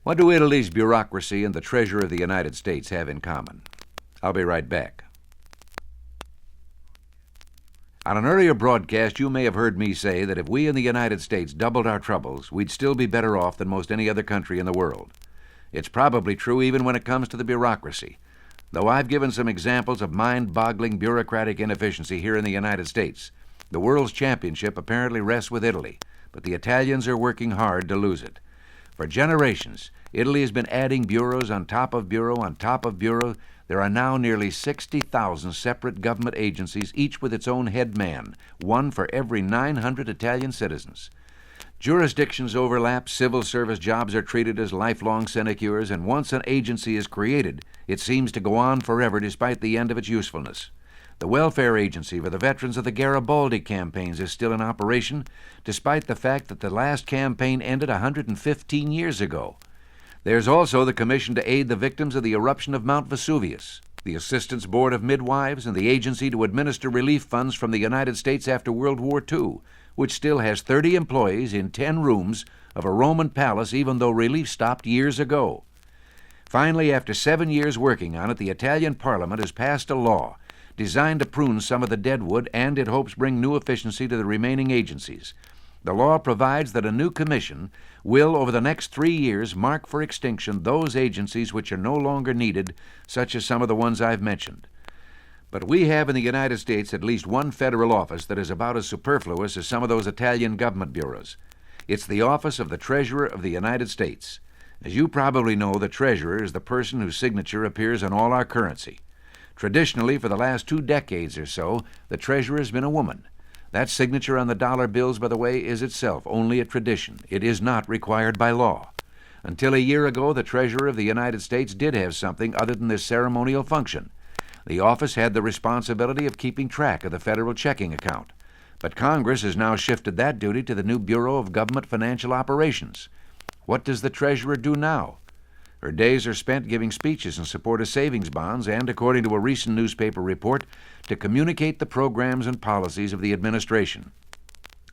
What do Italy's bureaucracy and the Treasury of the United States have in common? I'll be right back. On an earlier broadcast, you may have heard me say that if we in the United States doubled our troubles, we'd still be better off than most any other country in the world. It's probably true even when it comes to the bureaucracy, though I've given some examples of mind-boggling bureaucratic inefficiency here in the United States. The world's championship apparently rests with Italy, but the Italians are working hard to lose it. For generations, Italy has been adding bureaus on top of bureau on top of bureau. There are now nearly 60,000 separate government agencies, each with its own head man, one for every 900 Italian citizens. Jurisdictions overlap, civil service jobs are treated as lifelong sinecures, and once an agency is created, it seems to go on forever despite the end of its usefulness. The welfare agency for the veterans of the Garibaldi campaigns is still in operation, despite the fact that the last campaign ended 115 years ago. There's also the Commission to Aid the Victims of the Eruption of Mount Vesuvius, the Assistance Board of Midwives, and the Agency to Administer Relief Funds from the United States after World War II, which still has 30 employees in 10 rooms of a Roman palace even though relief stopped years ago. Finally, after 7 years working on it, the Italian Parliament has passed a law designed to prune some of the dead wood and, it hopes, bring new efficiency to the remaining agencies. The law provides that a new commission will, over the next 3 years, mark for extinction those agencies which are no longer needed, such as some of the ones I've mentioned. But we have in the United States at least one federal office that is about as superfluous as some of those Italian government bureaus. It's the office of the Treasurer of the United States. As you probably know, the Treasurer is the person whose signature appears on all our currency. Traditionally, for the last 2 decades or so, the Treasurer has been a woman. That signature on the dollar bills, by the way, is itself only a tradition. It is not required by law. Until a year ago, the Treasurer of the United States did have something other than this ceremonial function. The office had the responsibility of keeping track of the federal checking account. But Congress has now shifted that duty to the new Bureau of Government Financial Operations. What does the Treasurer do now? Her days are spent giving speeches in support of savings bonds and, according to a recent newspaper report, to communicate the programs and policies of the administration.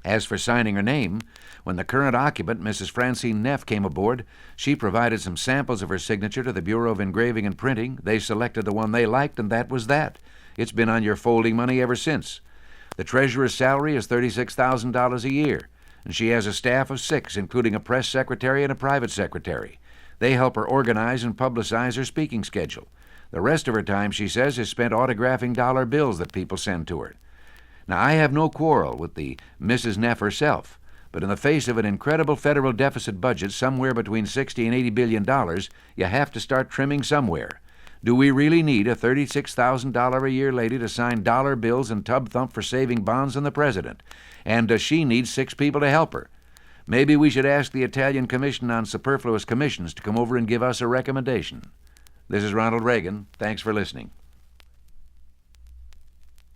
As for signing her name, when the current occupant, Mrs. Francine Neff, came aboard, she provided some samples of her signature to the Bureau of Engraving and Printing. They selected the one they liked, and that was that. It's been on your folding money ever since. The Treasurer's salary is $36,000 a year, and she has a staff of 6, including a press secretary and a private secretary. They help her organize and publicize her speaking schedule. The rest of her time, she says, is spent autographing dollar bills that people send to her. Now, I have no quarrel with the Mrs. Neff herself, but in the face of an incredible federal deficit budget somewhere between $60 and $80 billion, you have to start trimming somewhere. Do we really need a $36,000 a year lady to sign dollar bills and tub thump for saving bonds on the president? And does she need 6 people to help her? Maybe we should ask the Italian Commission on Superfluous Commissions to come over and give us a recommendation. This is Ronald Reagan. Thanks for listening.